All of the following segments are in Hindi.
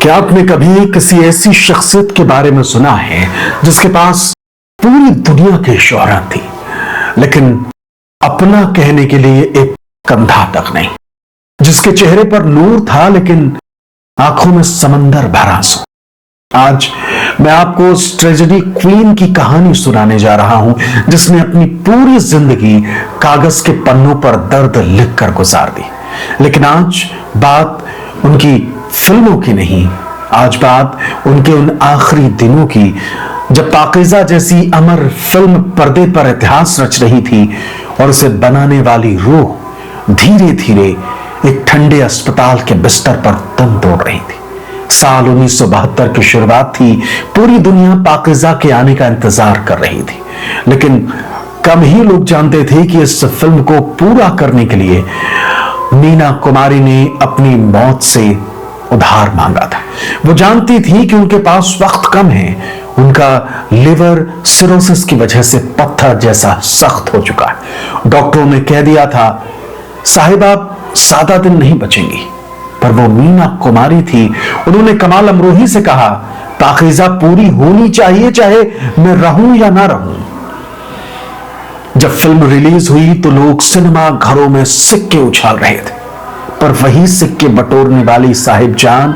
क्या आपने कभी किसी ऐसी शख्सियत के बारे में सुना है जिसके पास पूरी दुनिया की शोहरत थी, लेकिन अपना कहने के लिए एक कंधा तक नहीं, जिसके चेहरे पर नूर था लेकिन आंखों में समंदर भरा आंसू। आज मैं आपको उस ट्रेजेडी क्वीन की कहानी सुनाने जा रहा हूं जिसने अपनी पूरी जिंदगी कागज के पन्नों पर दर्द लिखकर गुजार दी। लेकिन आज बात उनकी फिल्मों की नहीं, आज बात उनके उन आखिरी दिनों की जब पाकीज़ा जैसी अमर फिल्म पर्दे पर इतिहास रच रही थी और उसे बनाने वाली रूह धीरे धीरे एक ठंडे अस्पताल के बिस्तर पर दम तोड़ रही थी। साल 1972 की शुरुआत थी। पूरी दुनिया पाकीज़ा के आने का इंतजार कर रही थी, लेकिन कम ही लोग जानते थे कि इस फिल्म को पूरा करने के लिए मीना कुमारी ने अपनी मौत से उधार मांगा था। वो जानती थी कि उनके पास वक्त कम है। उनका लिवर सिरोसिस की वजह से पत्थर जैसा सख्त हो चुका है। डॉक्टरों ने कह दिया था, साहिब आप 7 दिन नहीं बचेंगी। पर वो मीना कुमारी थी। उन्होंने कमाल अमरोही से कहा, पाकीज़ा पूरी होनी चाहिए, चाहे मैं रहूं या ना रहूं। जब फिल्म रिलीज हुई तो लोग सिनेमा घरों में सिक्के उछाल रहे थे, पर वही सिक्के बटोरने वाली साहिब जान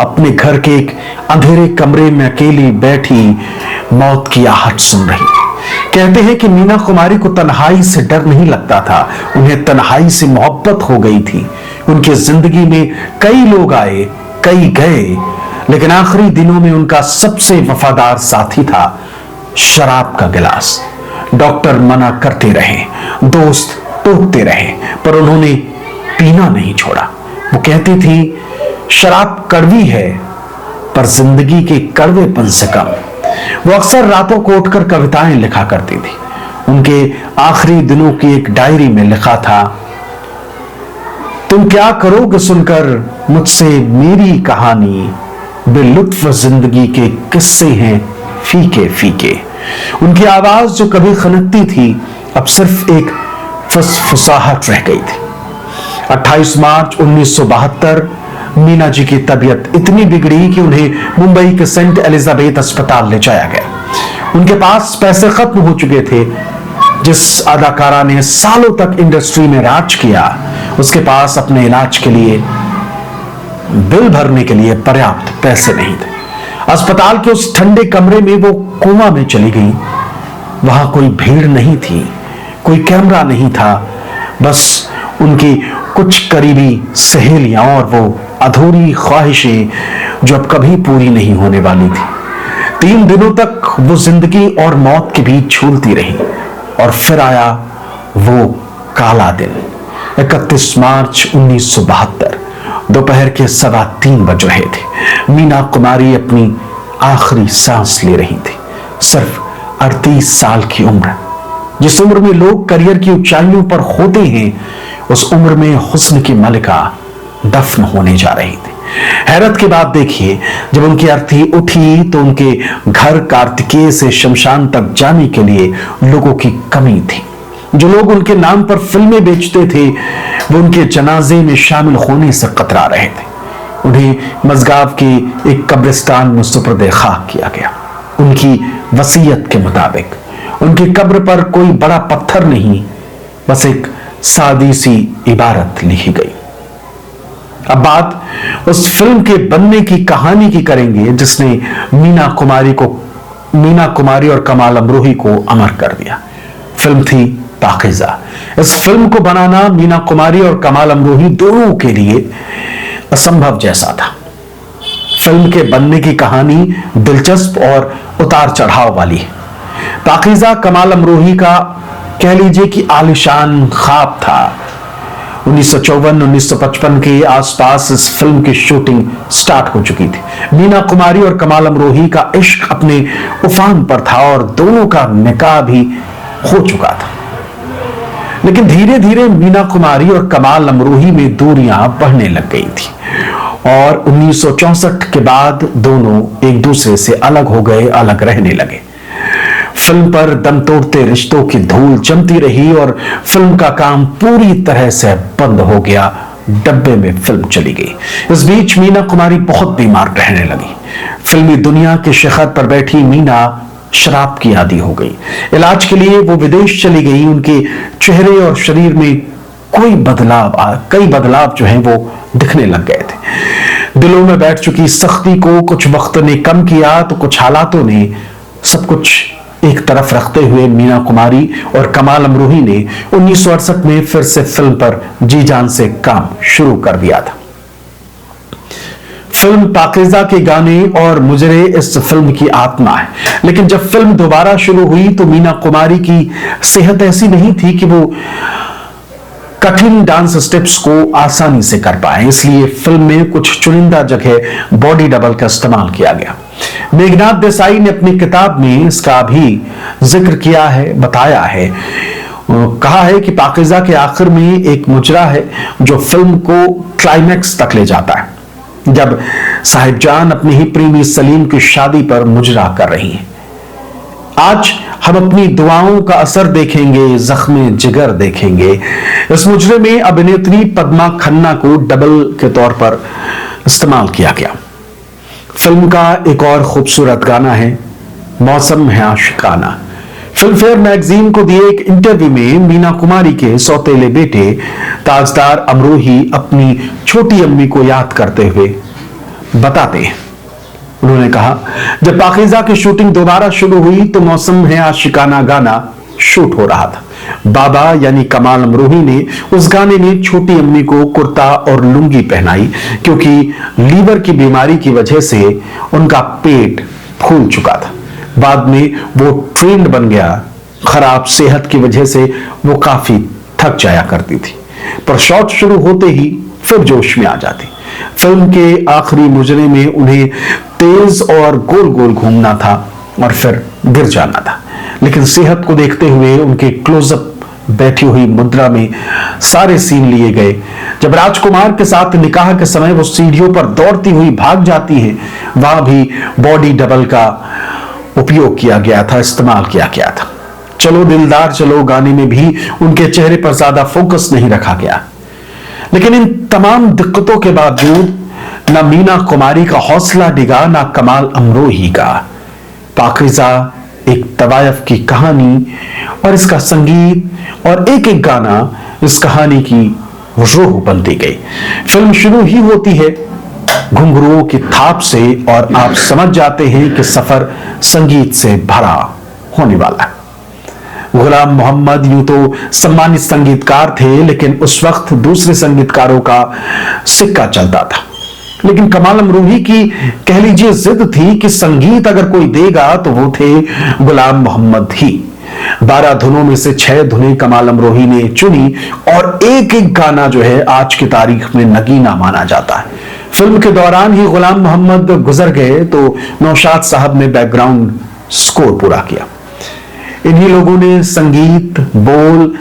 अपने घर के एक अंधेरे कमरे में अकेली बैठी मौत की आहट सुन रही। कहते हैं कि मीना कुमारी को तन्हाई से डर नहीं लगता था, उन्हें तन्हाई से मोहब्बत हो गई थी। उनकी जिंदगी में कई लोग आए, कई गए, लेकिन आखिरी दिनों में उनका सबसे वफादार साथी था शराब का गिलास। डॉक्टर मना करते रहे, दोस्त टोकते रहे, पर उन्होंने पीना नहीं छोड़ा। वो कहती थी, शराब कड़वी है पर जिंदगी के कड़वेपन से कम। वो अक्सर रातों को उठकर कविताएं लिखा करती थी। उनके आखिरी दिनों की एक डायरी में लिखा था, तुम क्या करोगे सुनकर मुझसे मेरी कहानी, बेलुत्फ जिंदगी के किस्से हैं फीके फीके। उनकी आवाज जो कभी खनकती थी अब सिर्फ एक फुसफुसाहट रह गई थी। 28 मार्च 1972 मीना जी की तबीयत इतनी बिगड़ी कि उन्हें मुंबई के सेंट एलिजाबेथ अस्पताल ले जाया गया। उनके पास पैसे खत्म हो चुके थे। जिस अदाकारा ने सालों तक इंडस्ट्री में राज किया, उसके पास अपने इलाज के लिए बिल भरने के लिए पर्याप्त पैसे नहीं थे। अस्पताल के उस ठंडे कमरे में वो कोमा में चली गई। वहां कोई भीड़ नहीं थी, कोई कैमरा नहीं था, बस उनकी कुछ करीबी सहेलियां और वो अधूरी ख्वाहिशें जो अब कभी पूरी नहीं होने वाली थी। 3 दिनों तक वो जिंदगी और मौत के बीच झूलती रही और फिर आया वो काला दिन। 31 मार्च 1972 दोपहर के 3:15 बज रहे थे। मीना कुमारी अपनी आखिरी सांस ले रही थी। सिर्फ 38 साल की उम्र। जिस उम्र में लोग करियर की ऊंचाइयों पर होते हैं, उस उम्र में हुस्न की मलिका दफन होने जा रही थी। हैरत की बात देखिए, जब उनकी अर्थी उठी तो उनके घर कार्तिकेय से शमशान तक जाने के लिए लोगों की कमी थी। जो लोग उनके नाम पर फिल्में बेचते थे, वो उनके जनाजे में शामिल होने से कतरा रहे थे। उन्हें मज़गाव के एक कब्रिस्तान में सुपुर्द खाक किया गया। उनकी वसीयत के मुताबिक उनकी कब्र पर कोई बड़ा पत्थर नहीं, बस एक सादी सी इबारत लिखी गई। अब बात उस फिल्म के बनने की कहानी की करेंगे जिसने मीना कुमारी और कमाल अमरोही को अमर कर दिया। फिल्म थी पाकीज़ा। इस फिल्म को बनाना मीना कुमारी और कमाल अमरोही दोनों के लिए असंभव जैसा था। फिल्म के बनने की कहानी दिलचस्प और उतार चढ़ाव वाली है। पाकीज़ा कमाल अमरोही का कह लीजिए कि आलिशान ख्वाब था। 1954-1955 के आसपास इस फिल्म की शूटिंग स्टार्ट हो चुकी थी। मीना कुमारी और कमाल अमरोही का इश्क अपने उफान पर था और दोनों का निकाह भी हो चुका था। लेकिन धीरे धीरे मीना कुमारी और कमाल अमरोही में दूरियां बढ़ने लग गई थी और 1964 के बाद दोनों एक दूसरे से अलग हो गए, अलग रहने लगे। फिल्म पर दम तोड़ते रिश्तों की धूल जमती रही और फिल्म का काम पूरी तरह से बंद हो गया, डब्बे में फिल्म चली गई। इस बीच मीना कुमारी बहुत बीमार रहने लगी। फिल्मी दुनिया के शिखर पर बैठी मीना शराब की आदी हो गई। इलाज के लिए वो विदेश चली गई। उनके चेहरे और शरीर में कई बदलाव जो है वो दिखने लग गए थे। दिलों में बैठ चुकी सख्ती को कुछ वक्त ने कम किया तो कुछ हालातों ने सब कुछ एक तरफ रखते हुए मीना कुमारी और कमाल अमरोही ने 1968 में फिर से फिल्म पर जी जान से काम शुरू कर दिया था। फिल्म पाकीज़ा के गाने और मुजरे इस फिल्म की आत्मा है। लेकिन जब फिल्म दोबारा शुरू हुई तो मीना कुमारी की सेहत ऐसी नहीं थी कि वो कठिन डांस स्टेप्स को आसानी से कर पाए। इसलिए फिल्म में कुछ चुनिंदा जगह बॉडी डबल का इस्तेमाल किया गया। मेघनाथ देसाई ने अपनी किताब में इसका भी जिक्र किया है, बताया है। कहा है कि पाकीज़ा के आखिर में एक मुजरा है जो फिल्म को क्लाइमैक्स तक ले जाता है, जब साहिबजान अपनी ही प्रेमी सलीम की शादी पर मुजरा कर रही हैं। आज हम अपनी दुआओं का असर देखेंगे, जख्मे जिगर देखेंगे। इस मुजरे में अभिनेत्री पद्मा खन्ना को डबल के तौर पर इस्तेमाल किया गया। फिल्म का एक और खूबसूरत गाना है मौसम है आशिकाना। फिल्म फेयर मैगजीन को दिए एक इंटरव्यू में मीना कुमारी के सौतेले बेटे ताजदार अमरोही अपनी छोटी अम्मी को याद करते हुए बताते हैं। उन्होंने कहा, जब पाकीज़ा की शूटिंग दोबारा शुरू हुई तो मौसम है आशिकाना गाना शूट हो रहा था। बाबा यानी कमाल अमरोही ने उस गाने में छोटी अम्मी को कुर्ता और लुंगी पहनाई, क्योंकि लीवर की बीमारी की वजह से उनका पेट फूल चुका था। बाद में वो ट्रेंड बन गया। खराब सेहत की वजह से वो काफी थक जाया करती थी, पर शॉट शुरू होते ही फिर जोश में आ जाती। फिल्म के आखिरी मुजरे में उन्हें तेज और गोल गोल घूमना था और फिर गिर जाना था। लेकिन सेहत को देखते हुए उनके क्लोजअप बैठी हुई मुद्रा में सारे सीन लिए गए। जब राजकुमार के साथ निकाह के समय वो सीढ़ियों पर दौड़ती हुई भाग जाती हैं, वहां भी बॉडी डबल का उपयोग किया गया था, इस्तेमाल किया गया था। चलो दिलदार चलो गाने में भी उनके चेहरे पर ज्यादा फोकस नहीं रखा गया। लेकिन इन तमाम दिक्कतों के बावजूद ना मीना कुमारी का हौसला डिगा, ना कमाल अमरोही का। पाकीज़ा एक तवायफ की कहानी और इसका संगीत और एक एक गाना इस कहानी की रूह बनती गई। फिल्म शुरू ही होती है घुंघरुओं की थाप से और आप समझ जाते हैं कि सफर संगीत से भरा होने वाला है। गुलाम मोहम्मद यूं तो सम्मानित संगीतकार थे, लेकिन उस वक्त दूसरे संगीतकारों का सिक्का चलता था। लेकिन कमाल अमरोही की कह लीजिए जिद थी कि संगीत अगर कोई देगा तो वो थे गुलाम मोहम्मद ही। 12 धुनों में से 6 धुनें कमाल अमरोही ने चुनी और एक एक गाना जो है आज की तारीख में नगीना माना जाता है। फिल्म के दौरान ही गुलाम मोहम्मद गुजर गए तो नौशाद साहब ने बैकग्राउंड स्कोर पूरा किया। इन्हीं लोगों ने संगीत, बोल,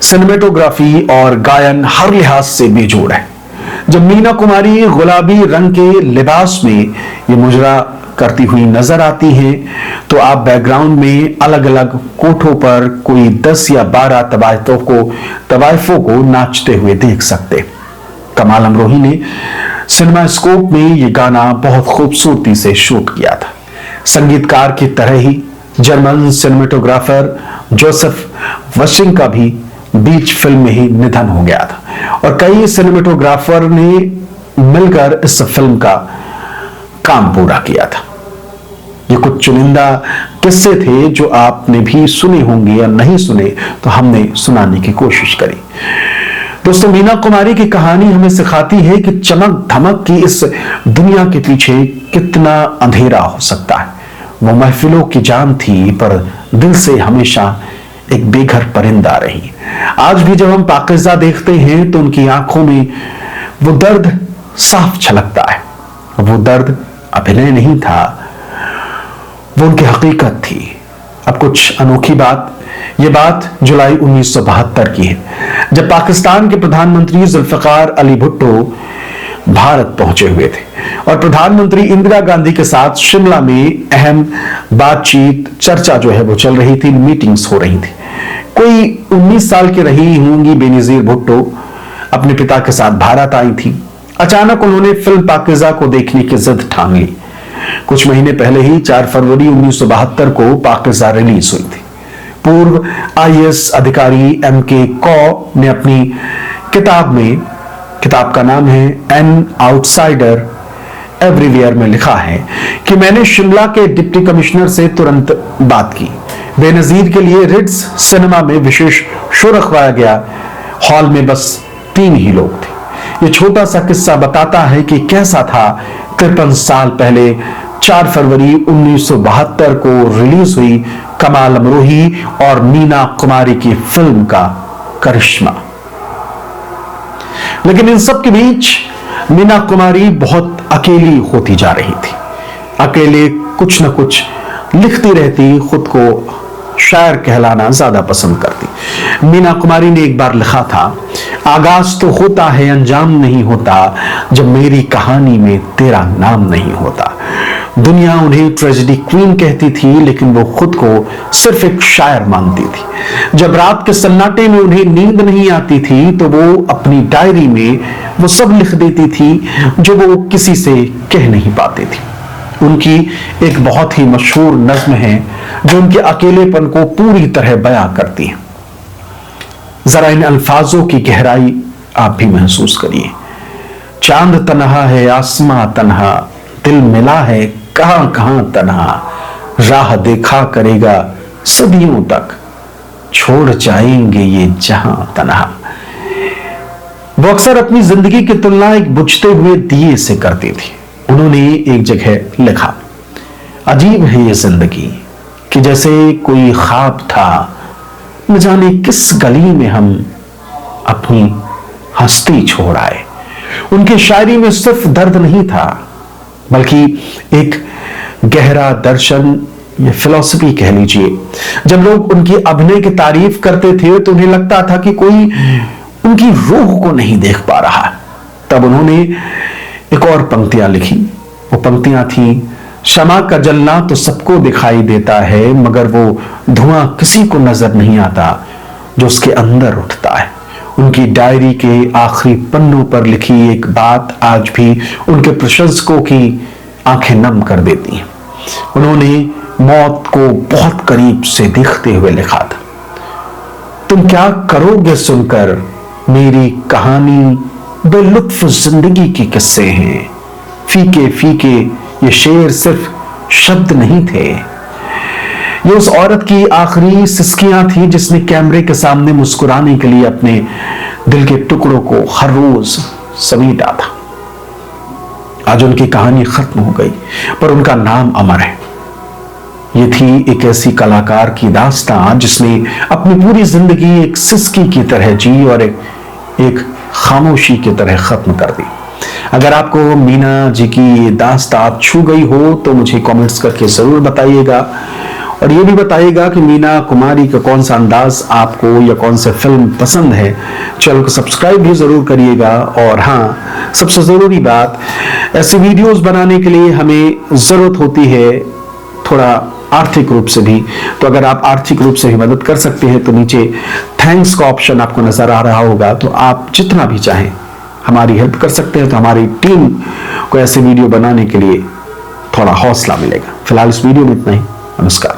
सिनेमेटोग्राफी और गायन हर लिहाज से बेजोड़ है। जब मीना कुमारी गुलाबी रंग के लिबास में ये मुजरा करती हुई नजर आती हैं तो आप बैकग्राउंड में अलग अलग कोठों पर कोई 10 या 12 तवायफों को नाचते हुए देख सकते। कमाल अमरोही ने सिनेमा स्कोप में ये गाना बहुत खूबसूरती से शूट किया था। संगीतकार की तरह ही जर्मन सिनेमेटोग्राफर जोसेफ वशिंग का भी बीच फिल्म में ही निधन हो गया था और कई सिनेमेटोग्राफर ने मिलकर इस फिल्म का काम पूरा किया था। ये कुछ चुनिंदा किस्से थे जो आपने भी सुने होंगे या नहीं सुने तो हमने सुनाने की कोशिश करी। दोस्तों, मीना कुमारी की कहानी हमें सिखाती है कि चमक धमक की इस दुनिया के पीछे कितना अंधेरा हो सकता है। वो महफिलों की जान थी पर दिल से हमेशा एक बेघर परिंदा रही। आज भी जब हम पाकीज़ा देखते हैं तो उनकी आंखों में वो दर्द साफ छलकता है। वो दर्द अभिनय नहीं था, वो उनकी हकीकत थी। अब कुछ अनोखी बात, ये बात जुलाई 1972 की है, जब पाकिस्तान के प्रधानमंत्री जुल्फिकार अली भुट्टो भारत पहुंचे हुए थे और प्रधानमंत्री इंदिरा गांधी के साथ शिमला में अहम बातचीत, चर्चा जो है वो चल रही थी, मीटिंग्स हो रही थी। कोई 19 साल की रही होंगी बेनजीर भुट्टो, अपने पिता के साथ भारत आई थी। अचानक उन्होंने फिल्म पाकीज़ा को देखने की जिद ठान ली। कुछ महीने पहले ही 4 फरवरी 1972 को पाकीज़ा रिलीज हुई थी। पूर्व आईएएस अधिकारी एम.के. कौ ने अपनी किताब का नाम है एन आउटसाइडर एवरीवेयर में लिखा है कि मैंने शिमला के डिप्टी कमिश्नर से तुरंत बात की। बेनजीर के लिए रिट्स सिनेमा में विशेष शो रखवाया गया। हॉल में बस 3 ही लोग थे। ये छोटा सा किस्सा बताता है कि कैसा था 53 साल पहले 4 फरवरी 1972 को रिलीज हुई कमाल अमरोही और मीना कुमारी की फिल्म का करिश्मा। लेकिन इन सब के बीच मीना कुमारी बहुत अकेली होती जा रही थी। अकेले कुछ न कुछ लिखती रहती, खुद को शायर कहलाना ज्यादा पसंद करती। मीना कुमारी ने एक बार लिखा था, आगाज तो होता है अंजाम नहीं होता, जब मेरी कहानी में तेरा नाम नहीं होता। दुनिया उन्हें ट्रेजेडी क्वीन कहती थी, लेकिन वो खुद को सिर्फ एक शायर मानती थी। जब रात के सन्नाटे में उन्हें नींद नहीं आती थी तो वो अपनी डायरी में वो सब लिख देती थी जो वो किसी से कह नहीं पाती थी। उनकी एक बहुत ही मशहूर नज्म है जो उनके अकेलेपन को पूरी तरह बयां करती है। जरा इन अल्फाजों की गहराई आप भी महसूस करिए। चांद तन्हा है, आसमां तन्हा, दिल मिला है कहां कहां तन्हा, राह देखा करेगा सदियों तक, छोड़ जाएंगे ये जहां तन्हा। वो अक्सर अपनी जिंदगी की तुलना एक बुझते हुए दिए से करती थी। उन्होंने एक जगह लिखा, अजीब है ये जिंदगी कि जैसे कोई ख्वाब था, न जाने किस गली में हम अपनी हस्ती छोड़ आए। उनकी शायरी में सिर्फ दर्द नहीं था, बल्कि एक गहरा दर्शन या फिलॉसफी कह लीजिए। जब लोग उनकी अभिनय की तारीफ करते थे तो उन्हें लगता था कि कोई उनकी रूह को नहीं देख पा रहा। तब उन्होंने एक और पंक्तियां लिखी। वो पंक्तियां थी, शमा का जलना तो सबको दिखाई देता है, मगर वो धुआं किसी को नजर नहीं आता जो उसके अंदर उठता है। उनकी डायरी के आखिरी पन्नों पर लिखी एक बात आज भी उनके प्रशंसकों की आंखें नम कर देती हैं। उन्होंने मौत को बहुत करीब से देखते हुए लिखा था, तुम क्या करोगे सुनकर मेरी कहानी, बेलुत्फ जिंदगी के किस्से हैं। फीके फीके ये शेर सिर्फ शब्द नहीं थे। ये उस औरत की आखिरी सिस्कियां थी जिसने कैमरे के सामने मुस्कुराने के लिए अपने दिल के टुकड़ों को हर रोज समेटा था। आज उनकी कहानी खत्म हो गई, पर उनका नाम अमर है। ये थी एक ऐसी कलाकार की दास्तां जिसने अपनी पूरी जिंदगी एक सिसकी की तरह जी और एक खामोशी की तरह खत्म कर दी। अगर आपको मीना जी की ये दास्तां छू गई हो तो मुझे कमेंट्स करके जरूर बताइएगा, और ये भी बताइएगा कि मीना कुमारी का कौन सा अंदाज आपको या कौन सा फिल्म पसंद है। चैनल को सब्सक्राइब भी जरूर करिएगा। और हाँ, सबसे जरूरी बात, ऐसी वीडियोस बनाने के लिए हमें जरूरत होती है थोड़ा आर्थिक रूप से भी। तो अगर आप आर्थिक रूप से भी मदद कर सकते हैं तो नीचे थैंक्स का ऑप्शन आपको नजर आ रहा होगा, तो आप जितना भी चाहें हमारी हेल्प कर सकते हैं। तो हमारी टीम को ऐसे वीडियो बनाने के लिए थोड़ा हौसला मिलेगा। फिलहाल इस वीडियो में इतना ही। नमस्कार।